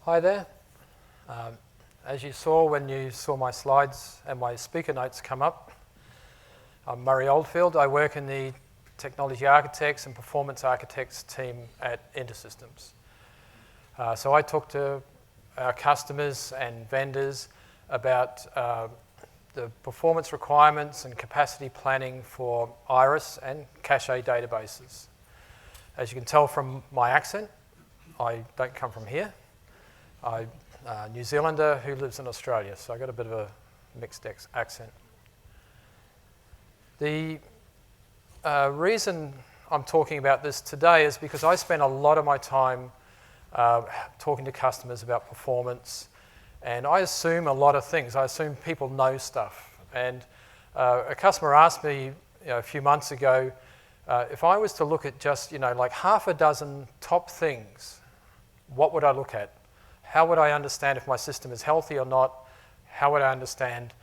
Hi there. As you saw when you saw my slides and my speaker notes come up, I'm Murray Oldfield. I work in the Technology Architects and Performance Architects team at InterSystems. So I talk to our customers and vendors about the performance requirements and capacity planning for Iris and cache databases. As you can tell from my accent, I don't come from here. I'm a New Zealander who lives in Australia, so I got a bit of a mixed accent. The reason I'm talking about this today is because I spend a lot of my time talking to customers about performance, and I assume a lot of things. I assume people know stuff. And a customer asked me a few months ago if I was to look at just like half a dozen top things, what would I look at? How would I understand if my system is healthy or not? How would I understand,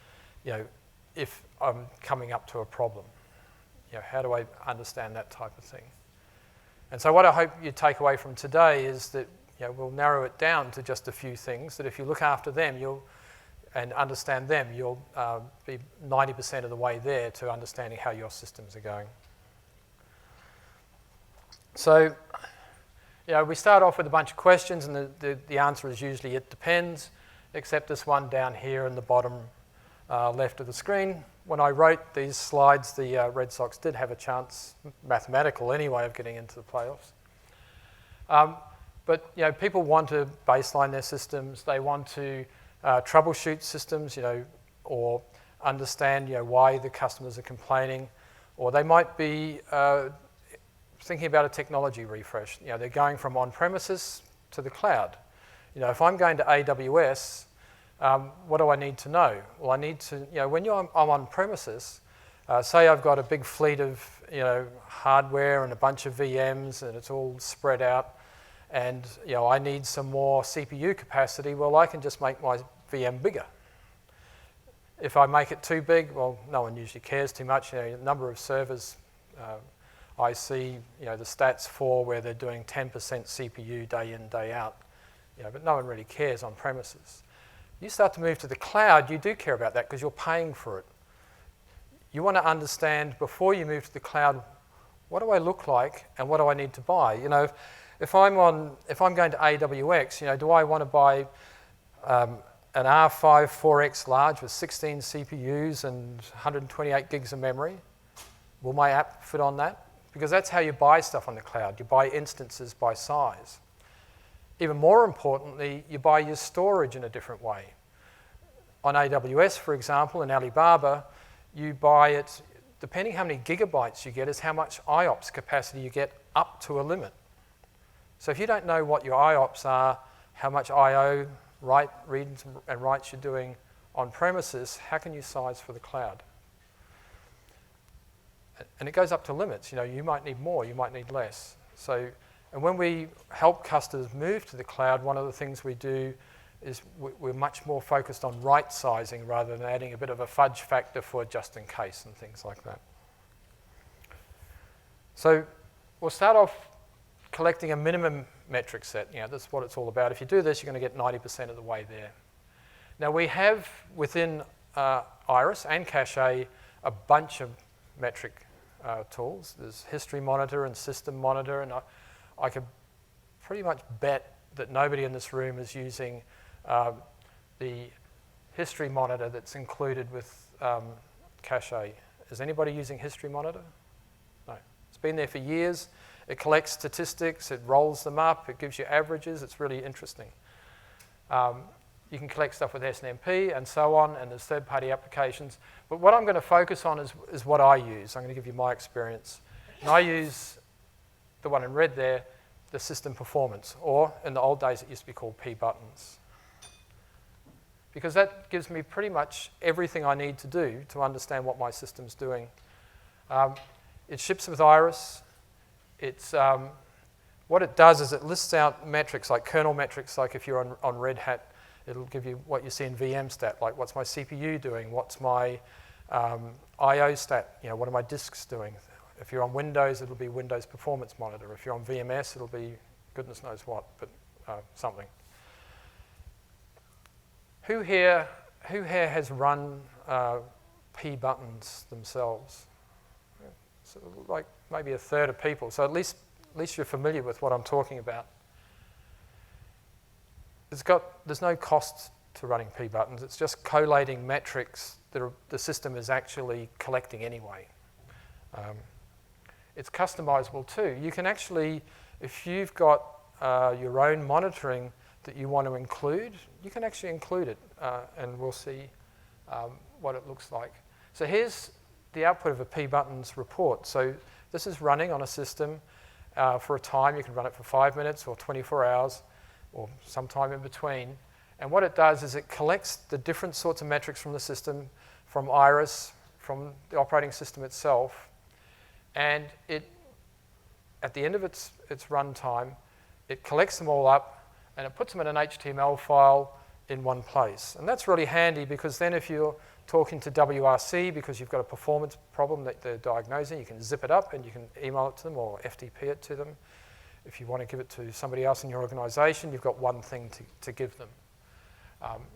if I'm coming up to a problem? How do I understand that type of thing? And so what I hope you take away from today is that we'll narrow it down to just a few things that if you look after them and understand them, you'll be 90% of the way there to understanding how your systems are going. So we start off with a bunch of questions, and the answer is usually it depends, except this one down here in the bottom left of the screen. When I wrote these slides, the Red Sox did have a chance, mathematical anyway, of getting into the playoffs. But people want to baseline their systems. They want to troubleshoot systems, or understand why the customers are complaining, or they might be thinking about a technology refresh. They're going from on-premises to the cloud. If I'm going to AWS, what do I need to know? Well, I need to, when I'm on-premises, say I've got a big fleet of, hardware and a bunch of VMs and it's all spread out, and, I need some more CPU capacity, well, I can just make my VM bigger. If I make it too big, well, no one usually cares too much. The number of servers, I see, the stats for where they're doing 10% CPU day in, day out, but no one really cares on premises. You start to move to the cloud, you do care about that because you're paying for it. You want to understand before you move to the cloud, what do I look like and what do I need to buy? If I'm going to AWX, do I want to buy an R5 4X large with 16 CPUs and 128 gigs of memory? Will my app fit on that? Because that's how you buy stuff on the cloud. You buy instances by size. Even more importantly, you buy your storage in a different way. On AWS, for example, in Alibaba, you buy it, depending how many gigabytes you get, is how much IOPS capacity you get up to a limit. So if you don't know what your IOPS are, how much I/O, reads and writes you're doing on premises, how can you size for the cloud? And it goes up to limits. You might need more, you might need less. And when we help customers move to the cloud, one of the things we do is we're much more focused on right sizing rather than adding a bit of a fudge factor for just in case and things like that. So we'll start off collecting a minimum metric set. That's what it's all about. If you do this, you're going to get 90% of the way there. Now we have within Iris and Cache a bunch of metric tools. There's History Monitor and System Monitor, and I could pretty much bet that nobody in this room is using the History Monitor that's included with Cache. Is anybody using History Monitor? No. It's been there for years. It collects statistics, it rolls them up, it gives you averages. It's really interesting. You can collect stuff with SNMP and so on, and there's third-party applications. But what I'm going to focus on is what I use. I'm going to give you my experience. And I use the one in red there, the SystemPerformance, or in the old days it used to be called pButtons. Because that gives me pretty much everything I need to do to understand what my system's doing. It ships with Iris. What it does is it lists out metrics, like kernel metrics, like if you're on Red Hat, it'll give you what you see in VMstat, like what's my CPU doing, what's my I/O stat, what are my disks doing. If you're on Windows, it'll be Windows Performance Monitor. If you're on VMS, it'll be goodness knows what, but something. Who here has run pButtons themselves? So like maybe a third of people. So at least you're familiar with what I'm talking about. There's no cost to running pButtons. It's just collating metrics that the system is actually collecting anyway. It's customizable too. You can actually, if you've got your own monitoring that you want to include, you can actually include it, and we'll see what it looks like. So here's the output of a pButtons report. So this is running on a system for a time. You can run it for 5 minutes or 24 hours or sometime in between. And what it does is it collects the different sorts of metrics from the system, from Iris, from the operating system itself, and at the end of its runtime, it collects them all up and it puts them in an HTML file in one place. And that's really handy because then if you're talking to WRC because you've got a performance problem that they're diagnosing, you can zip it up and you can email it to them or FTP it to them. If you want to give it to somebody else in your organization, you've got one thing to give them.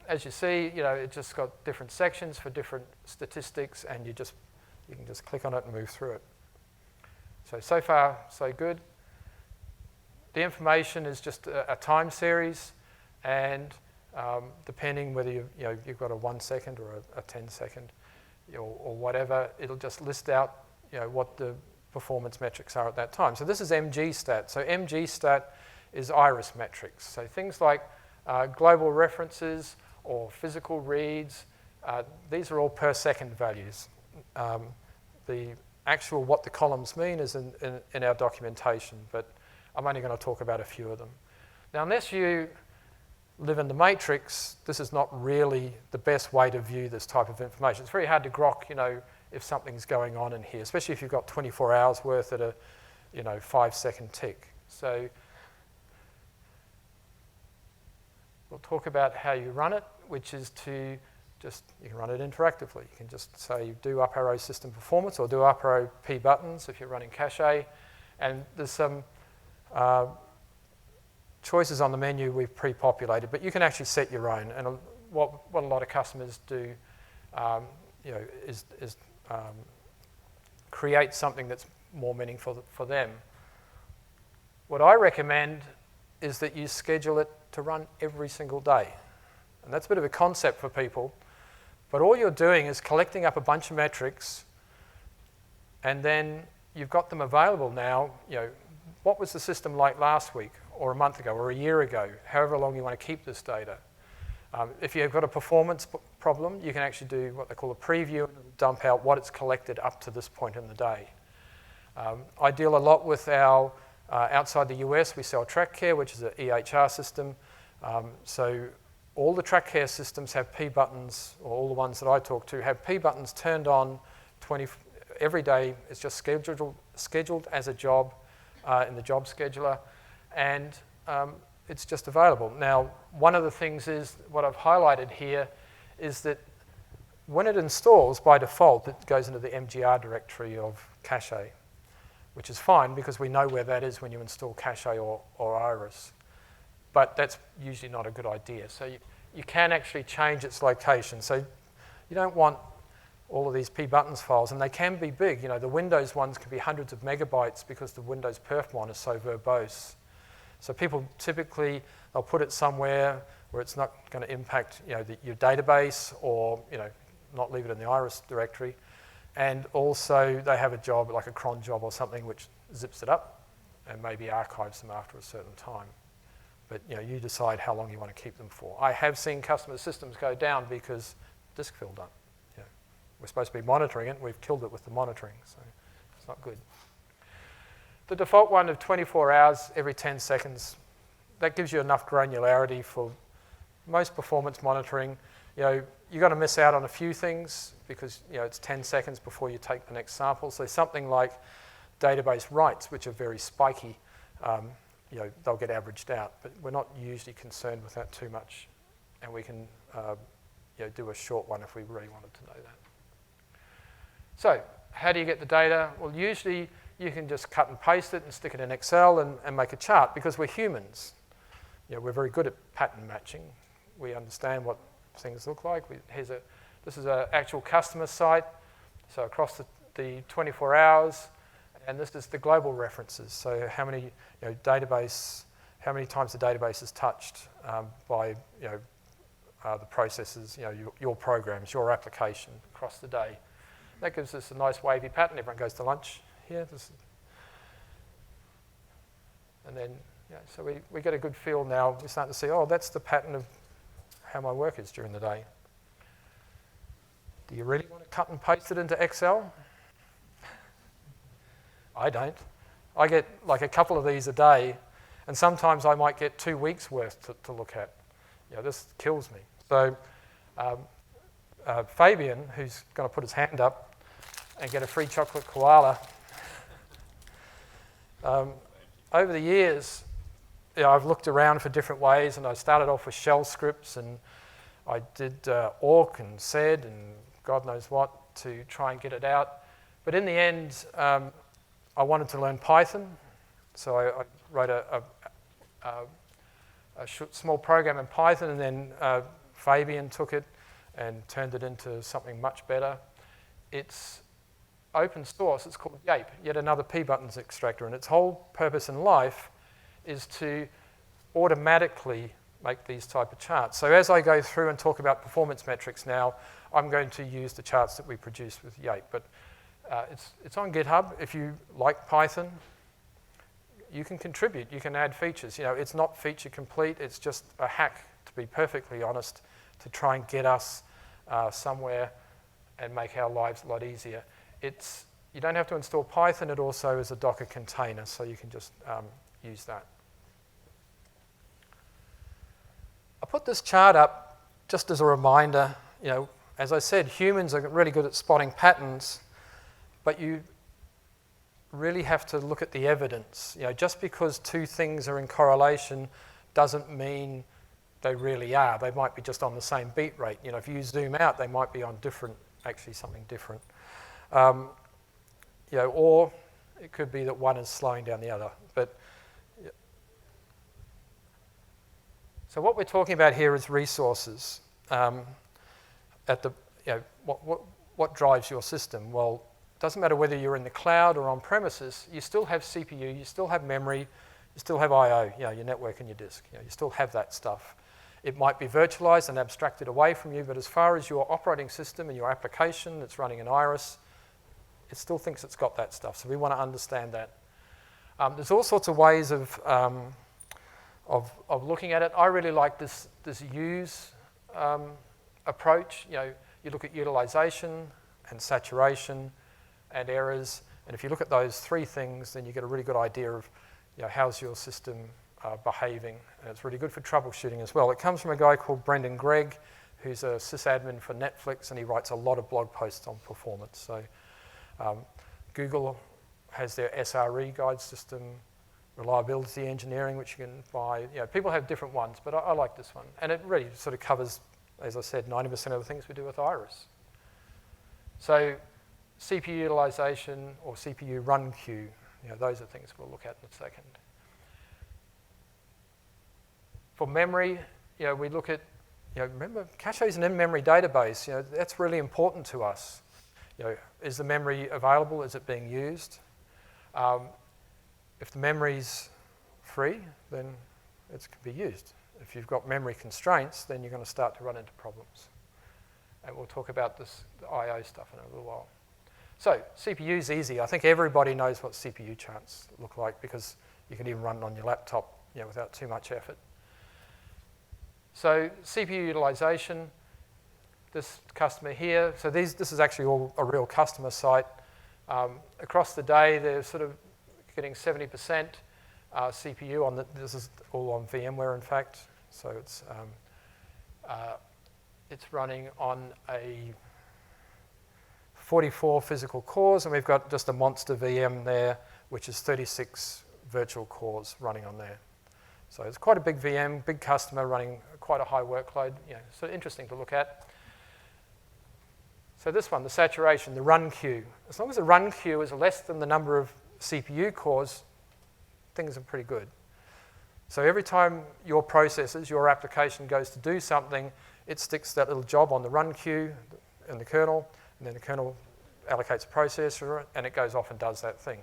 As you see, it's just got different sections for different statistics, and you can just click on it and move through it. So far, so good. The information is just a time series, and depending whether you've got a 1 second or a 10 second or whatever, it'll just list out what the performance metrics are at that time. So this is MGStat. So MGStat is Iris metrics. So things like global references or physical reads, these are all per second values. The actual what the columns mean is in our documentation, but I'm only going to talk about a few of them. Now, unless you live in the matrix, this is not really the best way to view this type of information. It's very hard to grok, if something's going on in here, especially if you've got 24 hours worth at a 5-second tick. So we'll talk about how you run it, which is you can run it interactively. You can just say do up arrow system performance or do up arrow pButtons if you're running cache. And there's some choices on the menu we've pre-populated, but you can actually set your own. And what a lot of customers do is create something that's more meaningful for them. What I recommend is that you schedule it to run every single day. And that's a bit of a concept for people, but all you're doing is collecting up a bunch of metrics, and then you've got them available now. What was the system like last week or a month ago or a year ago, however long you want to keep this data. If you've got a performance problem, you can actually do what they call a preview and dump out what it's collected up to this point in the day. I deal a lot with our, outside the US, we sell TrackCare, which is an EHR system. So all the TrackCare systems have pButtons, or all the ones that I talk to have pButtons turned on every day. It's just scheduled as a job in the job scheduler, and it's just available. Now, one of the things is, what I've highlighted here, is that when it installs, by default, it goes into the MGR directory of cache, which is fine because we know where that is when you install cache or Iris. But that's usually not a good idea. So you can actually change its location. So you don't want all of these pButtons files, and they can be big. The Windows ones can be hundreds of megabytes because the Windows perfmon is so verbose. So people typically, they'll put it somewhere where it's not going to impact your database, or not leave it in the Iris directory. And also they have a job, like a cron job or something, which zips it up and maybe archives them after a certain time. But you decide how long you want to keep them for. I have seen customer systems go down because disk filled up. We're supposed to be monitoring it, and we've killed it with the monitoring, so it's not good. The default one of 24 hours every 10 seconds, that gives you enough granularity for most performance monitoring. You've got to miss out on a few things because it's 10 seconds before you take the next sample. So something like database writes, which are very spiky, they'll get averaged out. But we're not usually concerned with that too much, and we can do a short one if we really wanted to know that. So how do you get the data? Well, usually you can just cut and paste it and stick it in Excel and make a chart, because we're humans. We're very good at pattern matching. We understand what things look like. This is an actual customer site, so across the 24 hours, and this is the global references. So how many how many times the database is touched by the processes, your programs, your application across the day. That gives us a nice wavy pattern. Everyone goes to lunch here. And then, so we get a good feel now. We're starting to see, oh, that's the pattern of how my work is during the day. Do you really want to cut and paste it into Excel? I don't. I get like a couple of these a day, and sometimes I might get 2 weeks' worth to look at. This kills me. So Fabian, who's going to put his hand up and get a free chocolate koala, over the years, I've looked around for different ways, and I started off with shell scripts, and I did awk and sed and God knows what to try and get it out. But in the end, I wanted to learn Python, so I wrote a small program in Python, and then Fabian took it and turned it into something much better. It's open source. It's called YAPE, yet another pButtons extractor, and its whole purpose in life is to automatically make these type of charts. So as I go through and talk about performance metrics now, I'm going to use the charts that we produce with YAPE. But it's on GitHub. If you like Python, you can contribute. You can add features. It's not feature complete. It's just a hack, to be perfectly honest, to try and get us somewhere and make our lives a lot easier. You don't have to install Python. It also is a Docker container, so you can just use that. I put this chart up just as a reminder. As I said, humans are really good at spotting patterns, but you really have to look at the evidence. Just because two things are in correlation doesn't mean they really are. They might be just on the same beat rate. If you zoom out, they might be on something different. Or it could be that one is slowing down the other. So what we're talking about here is resources. What drives your system? Well, it doesn't matter whether you're in the cloud or on premises. You still have CPU, you still have memory, you still have I/O. Your network and your disk. You still have that stuff. It might be virtualized and abstracted away from you, but as far as your operating system and your application that's running an Iris, it still thinks it's got that stuff. So we want to understand that. There's all sorts of ways of looking at it. I really like this use approach. You look at utilization and saturation and errors, and if you look at those three things, then you get a really good idea of how's your system behaving, and it's really good for troubleshooting as well. It comes from a guy called Brendan Gregg, who's a sysadmin for Netflix, and he writes a lot of blog posts on performance. So Google has their SRE guide, system reliability engineering, which you can buy. People have different ones, but I like this one, and it really sort of covers, as I said, 90% of the things we do with Iris. So CPU utilization or CPU run queue, those are things we'll look at in a second. For memory, we look at, remember, cache is an in-memory database. That's really important to us. Is the memory available? Is it being used? If the memory's free, then it can be used. If you've got memory constraints, then you're going to start to run into problems. And we'll talk about the I/O stuff in a little while. So CPU is easy. I think everybody knows what CPU charts look like because you can even run it on your laptop without too much effort. So CPU utilization, this customer here, so this is actually all a real customer site. Across the day, they're sort of getting 70% CPU on this is all on VMware, in fact. So it's running on a 44 physical cores, and we've got just a monster VM there, which is 36 virtual cores running on there. So it's quite a big VM, big customer running quite a high workload. So interesting to look at. So this one, the saturation, the run queue. As long as the run queue is less than the number of CPU cores, things are pretty good. So every time your processes, your application goes to do something, it sticks that little job on the run queue in the kernel, and then the kernel allocates a processor, and it goes off and does that thing.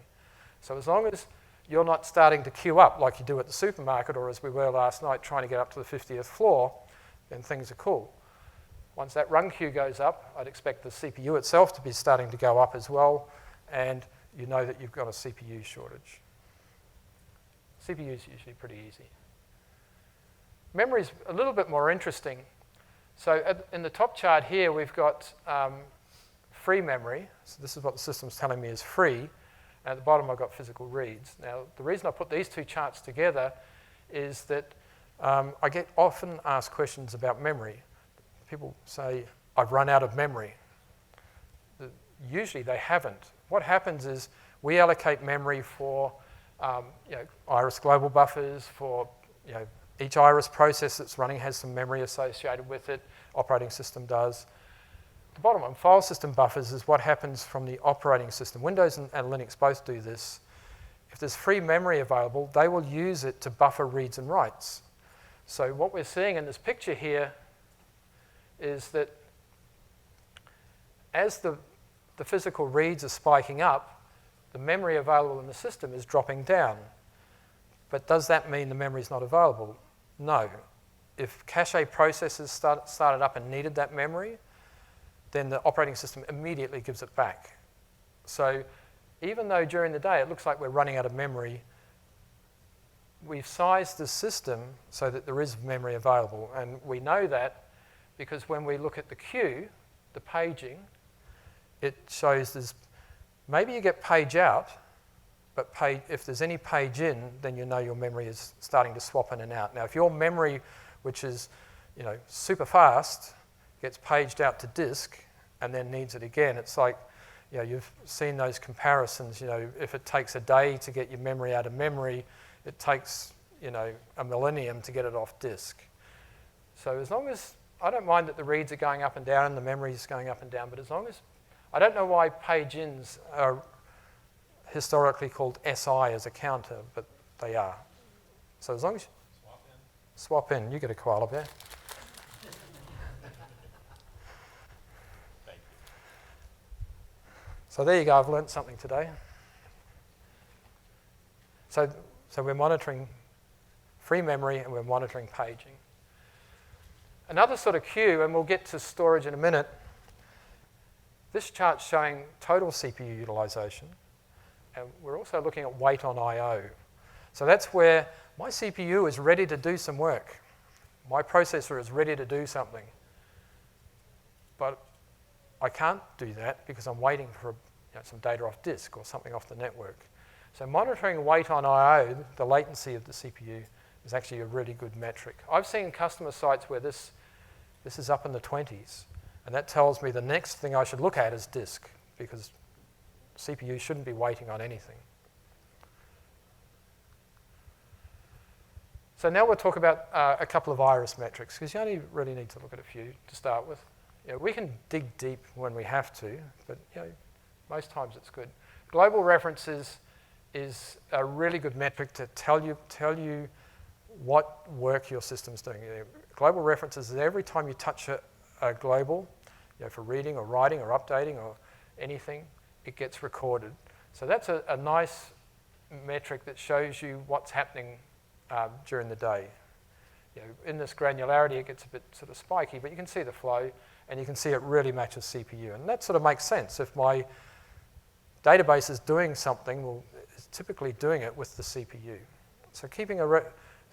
So as long as you're not starting to queue up like you do at the supermarket, or as we were last night trying to get up to the 50th floor, then things are cool. Once that run queue goes up, I'd expect the CPU itself to be starting to go up as well, and you know that you've got a CPU shortage. CPU is usually pretty easy. Memory is a little bit more interesting. So in the top chart here, we've got free memory. So this is what the system's telling me is free. And at the bottom, I've got physical reads. Now, the reason I put these two charts together is that I get often asked questions about memory. People say, I've run out of memory. Usually, they haven't. What happens is we allocate memory for Iris global buffers, for each Iris process that's running has some memory associated with it. Operating system does. The bottom one, file system buffers, is what happens from the operating system. Windows and Linux both do this. If there's free memory available, they will use it to buffer reads and writes. So what we're seeing in this picture here is that as the physical reads are spiking up, the memory available in the system is dropping down. But does that mean the memory is not available? No. If cache processes started up and needed that memory, then the operating system immediately gives it back. So even though during the day it looks like we're running out of memory, we've sized the system so that there is memory available. And we know that because when we look at the queue, the paging, it shows there's, maybe you get page out, but if there's any page in, then you know your memory is starting to swap in and out. Now, if your memory, which is super fast, gets paged out to disk and then needs it again, it's like, you've seen those comparisons. If it takes a day to get your memory out of memory, it takes a millennium to get it off disk. So as long as, I don't mind that the reads are going up and down and the memory is going up and down, but as long as, I don't know why page ins are historically called SI as a counter, but they are. So as long as you swap in, you get a koala bear. So there you go, I've learnt something today. So we're monitoring free memory and we're monitoring paging. Another sort of queue, and we'll get to storage in a minute, this chart's showing total CPU utilization, and we're also looking at wait on I/O. So that's where my CPU is ready to do some work. My processor is ready to do something. But I can't do that because I'm waiting for some data off disk or something off the network. So monitoring wait on I/O, the latency of the CPU, is actually a really good metric. I've seen customer sites where this is up in the 20s, and that tells me the next thing I should look at is disk, because CPU shouldn't be waiting on anything. So now we'll talk about a couple of Iris metrics, because you only really need to look at a few to start with. We can dig deep when we have to, but most times it's good. Global references is a really good metric to tell you what work your system's doing. Global references is every time you touch a global, for reading or writing or updating or anything, it gets recorded. So that's a nice metric that shows you what's happening during the day. In this granularity, it gets a bit sort of spiky, but you can see the flow, and you can see it really matches CPU. And that sort of makes sense. If my database is doing something, well, it's typically doing it with the CPU. So keeping sort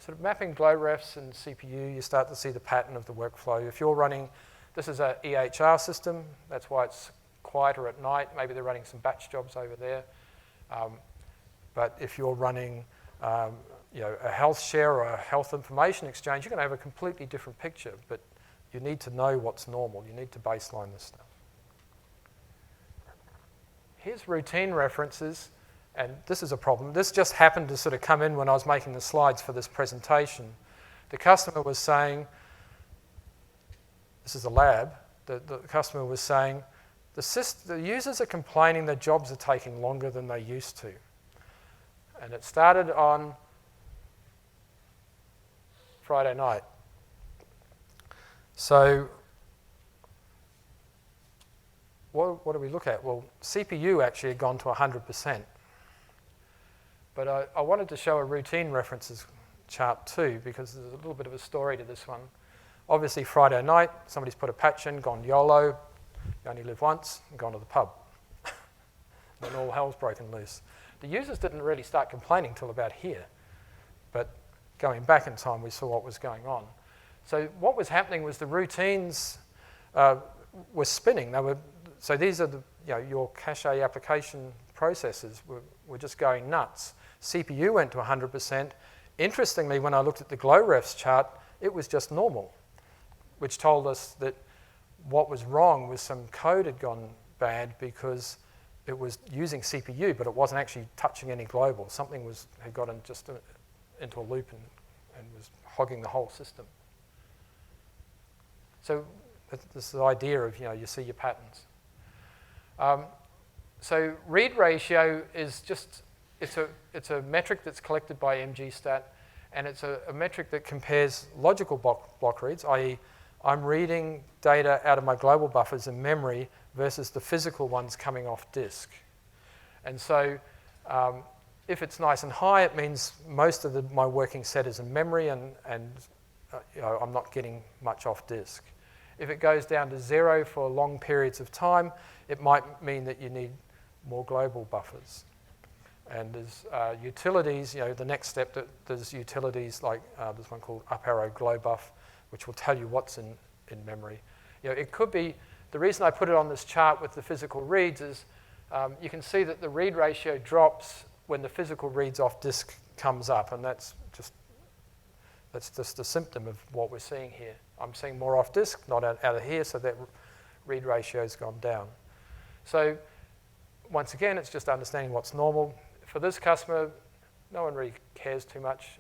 of mapping Glorefs and CPU, you start to see the pattern of the workflow. If you're running, this is an EHR system, that's why it's quieter at night. Maybe they're running some batch jobs over there. But if you're running a health share or a health information exchange, you're going to have a completely different picture, but you need to know what's normal. You need to baseline this stuff. Here's routine references, and this is a problem. This just happened to sort of come in when I was making the slides for this presentation. The customer was saying, this is a lab, the customer was saying, the users are complaining their jobs are taking longer than they used to. And it started on Friday night. So what do we look at? Well, CPU actually had gone to 100%. But I wanted to show a routine references chart too, because there's a little bit of a story to this one. Obviously, Friday night, somebody's put a patch in, gone YOLO, you only live once, and gone to the pub. Then all hell's broken loose. The users didn't really start complaining till about here. But going back in time, we saw what was going on. So what was happening was the routines were spinning. So these are your cache application processes were just going nuts. CPU went to 100%. Interestingly, when I looked at the Glorefs chart, it was just normal, which told us that what was wrong was some code had gone bad because it was using CPU, but it wasn't actually touching any global. Something had gotten just into a loop and was hogging the whole system. So this is the idea of, you see your patterns. So read ratio is just, it's a metric that's collected by MGStat, and it's a metric that compares logical block reads, i.e. I'm reading data out of my global buffers in memory versus the physical ones coming off disk. And so if it's nice and high, it means most of my working set is in memory and I'm not getting much off disk. If it goes down to 0 for long periods of time, it might mean that you need more global buffers. And there's utilities, the next step, there's utilities like there's one called up arrow globbuff, which will tell you what's in memory. It could be, the reason I put it on this chart with the physical reads is you can see that the read ratio drops when the physical reads off disk comes up, and that's just a symptom of what we're seeing here. I'm seeing more off disk, not out of here, so that read ratio's gone down. So once again, it's just understanding what's normal. For this customer, no one really cares too much.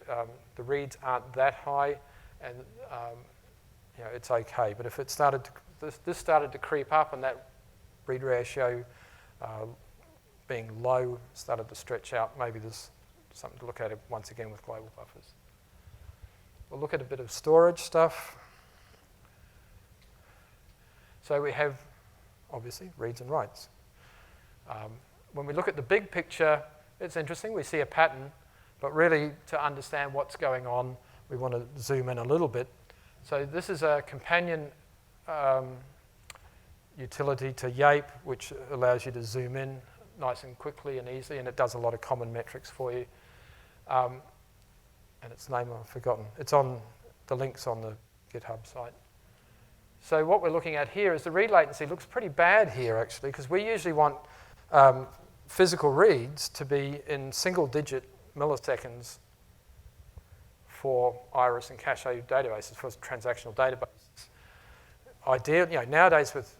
The reads aren't that high, and it's okay. But if it started to, this started to creep up, and that read ratio being low started to stretch out, maybe there's something to look at it once again with global buffers. We'll look at a bit of storage stuff. So we have, obviously, reads and writes. When we look at the big picture, it's interesting. We see a pattern, but really to understand what's going on, we want to zoom in a little bit. So this is a companion utility to YAPE, which allows you to zoom in nice and quickly and easily, and it does a lot of common metrics for you. And its name I've forgotten. It's on the links on the GitHub site. So what we're looking at here is the read latency looks pretty bad here, actually, because we usually want physical reads to be in single-digit milliseconds for iris and cache databases, for transactional databases. Ideally, nowadays with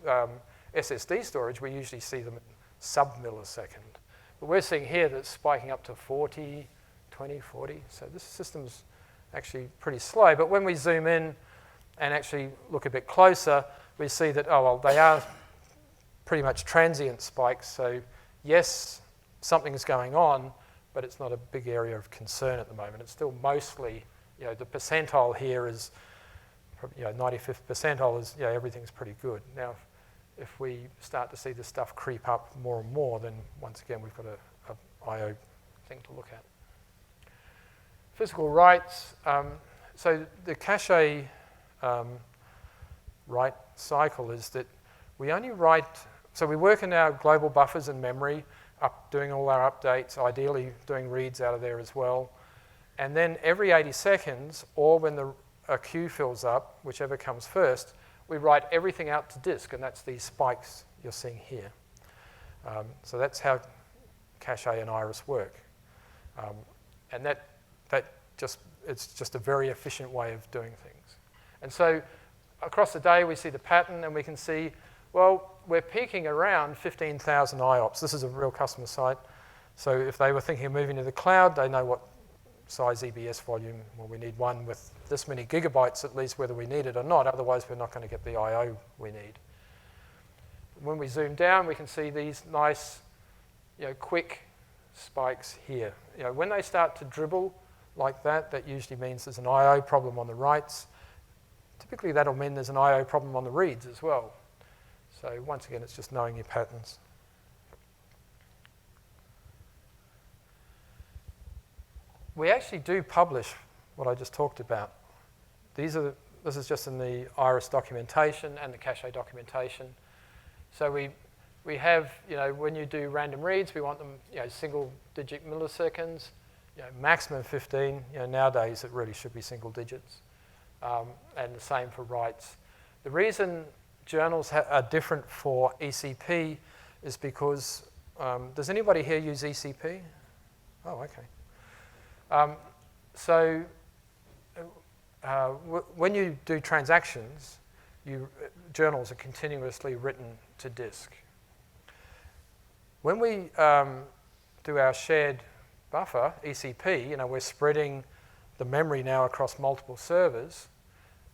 SSD storage, we usually see them at sub-millisecond. But we're seeing here that it's spiking up to 40, 20, 40. So this system's actually pretty slow. But when we zoom in and actually look a bit closer, we see that, they are pretty much transient spikes. So yes, something's going on, but it's not a big area of concern at the moment. It's still mostly, the percentile here is, 95th percentile is, everything's pretty good. Now, if we start to see this stuff creep up more and more, then once again, we've got a I/O thing to look at. Physical writes. So the cache write cycle is that we only write, so we work in our global buffers in memory, doing all our updates, ideally doing reads out of there as well. And then every 80 seconds, or when a queue fills up, whichever comes first, we write everything out to disk, and that's these spikes you're seeing here. So that's how cache and iris work. And it's just a very efficient way of doing things. And so across the day, we see the pattern, and we can see, well, we're peaking around 15,000 IOPS. This is a real customer site. So if they were thinking of moving to the cloud, they know what size EBS volume. Well, we need one with this many gigabytes at least, whether we need it or not. Otherwise, we're not going to get the I/O we need. When we zoom down, we can see these nice, quick spikes here. When they start to dribble like that, that usually means there's an I/O problem on the writes. Typically that'll mean there's an I/O problem on the reads as well. So once again, it's just knowing your patterns. We actually do publish what I just talked about. This is just in the IRIS documentation and the cache documentation. So we have, when you do random reads, we want them, single-digit milliseconds, maximum 15. Nowadays it really should be single digits, and the same for writes. The reason journals are different for ECP is because does anybody here use ECP? Oh, okay. When you do transactions, journals are continuously written to disk. When we do our shared buffer, ECP, we're spreading the memory now across multiple servers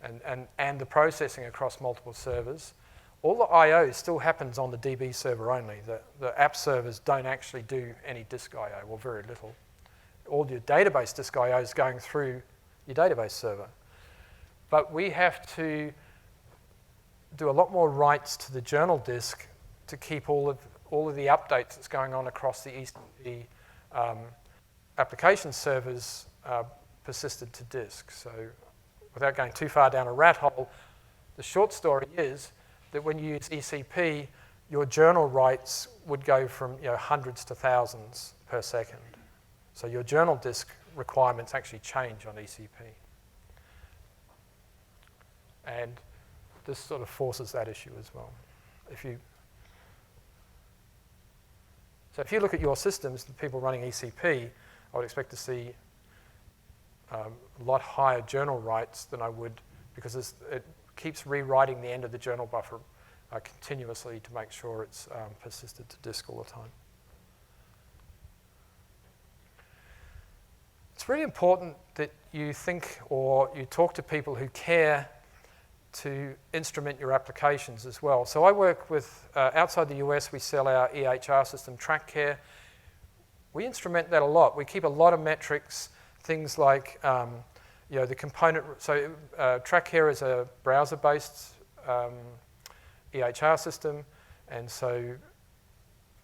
and the processing across multiple servers. All the I/O still happens on the DB server only. The app servers don't actually do any disk I/O, or very little. All your database disk I/O is going through your database server. But we have to do a lot more writes to the journal disk to keep all of the updates that's going on across the ECP application servers persisted to disk. So without going too far down a rat hole, the short story is that when you use ECP, your journal writes would go from hundreds to thousands per second. So your journal disk requirements actually change on ECP. And this sort of forces that issue as well. So if you look at your systems, the people running ECP, I would expect to see a lot higher journal writes than I would, because it keeps rewriting the end of the journal buffer continuously to make sure it's persisted to disk all the time. It's really important that you think or you talk to people who care to instrument your applications as well. So I work with, outside the US, we sell our EHR system, TrackCare. We instrument that a lot. We keep a lot of metrics, things like the component. So TrackCare is a browser-based EHR system, and so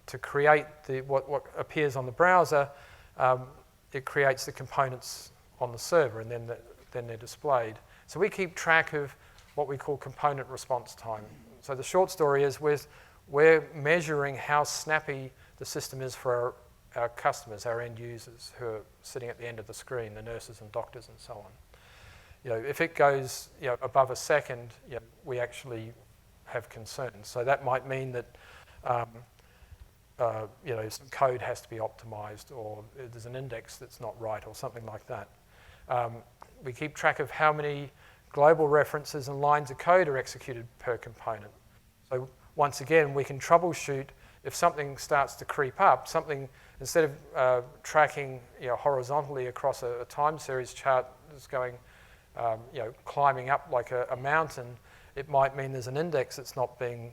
to create what appears on the browser, it creates the components on the server, and then they're displayed. So we keep track of what we call component response time. So the short story is we're measuring how snappy the system is for our customers, our end users who are sitting at the end of the screen, the nurses and doctors and so on. If it goes above a second, we actually have concerns. So that might mean that some code has to be optimized, or there's an index that's not right, or something like that. We keep track of how many global references and lines of code are executed per component. So once again, we can troubleshoot if something starts to creep up, instead of tracking horizontally across a time series chart that's going, climbing up like a mountain, it might mean there's an index that's not being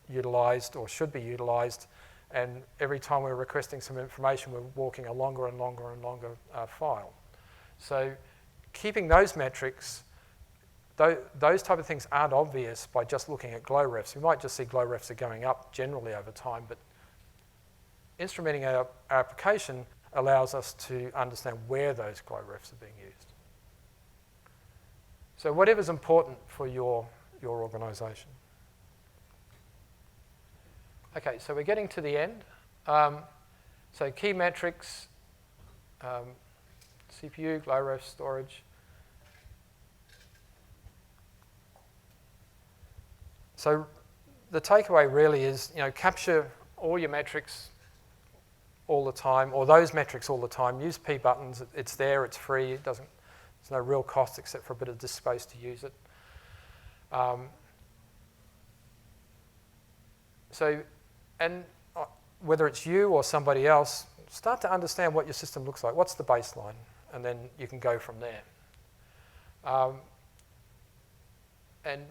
utilized or should be utilized, and every time we're requesting some information, we're walking a longer and longer and longer file. So keeping those metrics, those type of things aren't obvious by just looking at Glorefs. We might just see Glorefs are going up generally over time, but instrumenting our application allows us to understand where those Glorefs are being used. So whatever's important for your organization. Okay, so we're getting to the end. So key metrics, CPU, Glorefs, storage. So the takeaway really is, capture all your metrics all the time, or those metrics all the time. Use pButtons. It's there. It's free. There's no real cost except for a bit of disk space to use it. Whether it's you or somebody else, start to understand what your system looks like. What's the baseline? And then you can go from there. And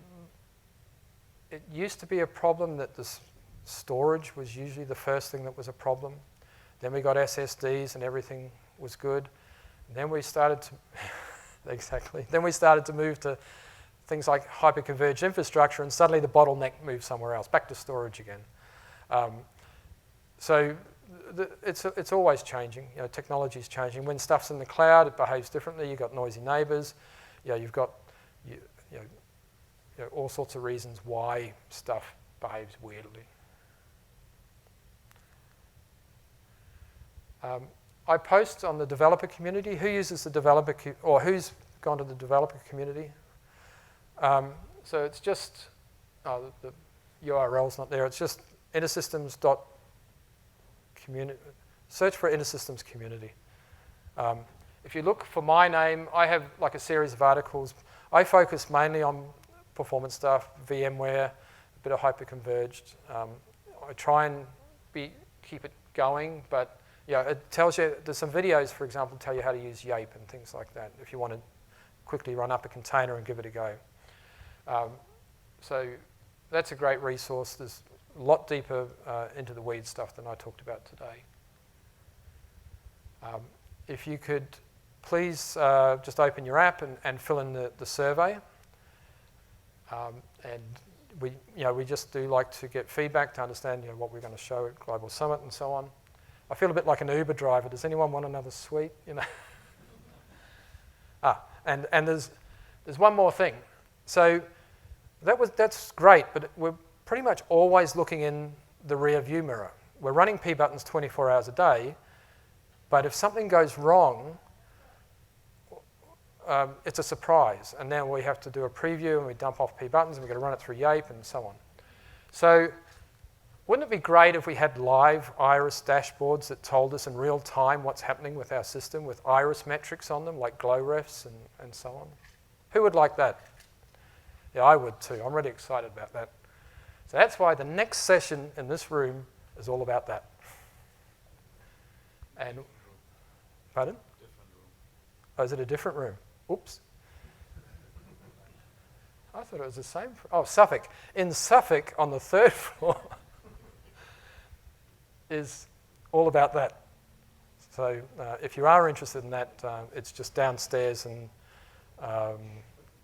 it used to be a problem that the storage was usually the first thing that was a problem. Then we got SSDs and everything was good. Then we started to, exactly, then we started to move to things like hyperconverged infrastructure, and suddenly the bottleneck moved somewhere else, back to storage again. So it's always changing. You know, technology's changing. When stuff's in the cloud, it behaves differently. You've got noisy neighbors. You know, you've got all sorts of reasons why stuff behaves weirdly. I post on the developer community. Who uses the developer, or who's gone to the developer community? So it's just, the URL's not there. It's just InterSystems.community. Search for InterSystems community. If you look for my name, I have like a series of articles. I focus mainly on performance stuff, VMware, a bit of hyperconverged. I try and keep it going, but yeah, it tells you, there's some videos, for example, tell you how to use YAPE and things like that, if you want to quickly run up a container and give it a go. So that's a great resource. There's a lot deeper into the weeds stuff than I talked about today. If you could please just open your app and fill in the survey. And we just do like to get feedback to understand what we're going to show at Global Summit and so on. I feel a bit like an Uber driver. Does anyone want another suite? And there's one more thing. So that's great, but we're pretty much always looking in the rear view mirror. We're running pButtons 24 hours a day, but if something goes wrong, it's a surprise. And now we have to do a preview, and we dump off pButtons, and we've got to run it through YAPE and so on. So wouldn't it be great if we had live iris dashboards that told us in real time what's happening with our system, with iris metrics on them, like Glorefs and so on? Who would like that? Yeah, I would too. I'm really excited about that. So that's why the next session in this room is all about that. And, pardon? Different room. Oh, is it a different room? Oops. I thought it was the same. Oh, Suffolk. In Suffolk, on the 3rd floor, is all about that. So if you are interested in that, it's just downstairs, and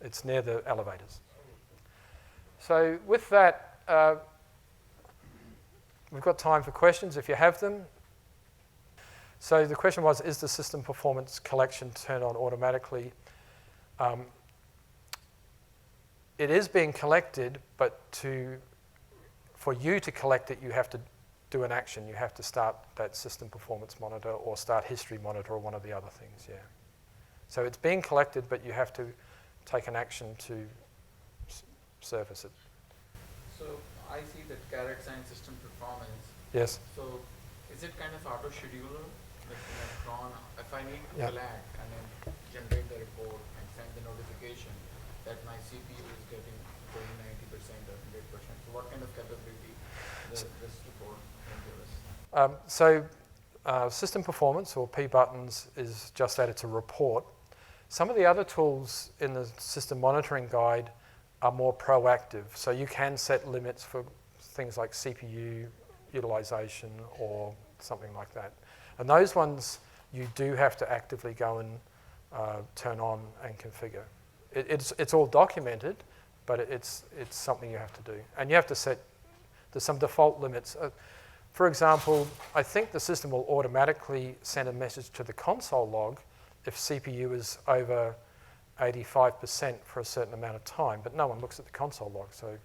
it's near the elevators. So with that, we've got time for questions if you have them. So the question was, is the system performance collection turned on automatically? It is being collected, but for you to collect it, you have to do an action. You have to start that system performance monitor or start history monitor or one of the other things, yeah. So it's being collected, but you have to take an action to service it. So I see that Carrot sign system performance. Yes. So is it kind of auto scheduler? Like in a cron, if I need to collect and then generate the report and send the notification that my CPU is getting 90% or 100%. So what kind of capability does this report can give us? So system performance, or pButtons, is just that, it's a report. Some of the other tools in the system monitoring guide are more proactive. So you can set limits for things like CPU utilization or something like that. And those ones you do have to actively go and turn on and configure. It's all documented, but it's something you have to do. And you have to set, there's some default limits. For example, I think the system will automatically send a message to the console log if CPU is over 85% for a certain amount of time, but no one looks at the console log, so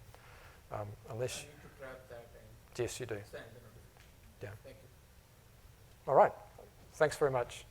unless... I need to grab that and yes, you do. send the notification. Yeah. Thank you. All right. Thanks very much.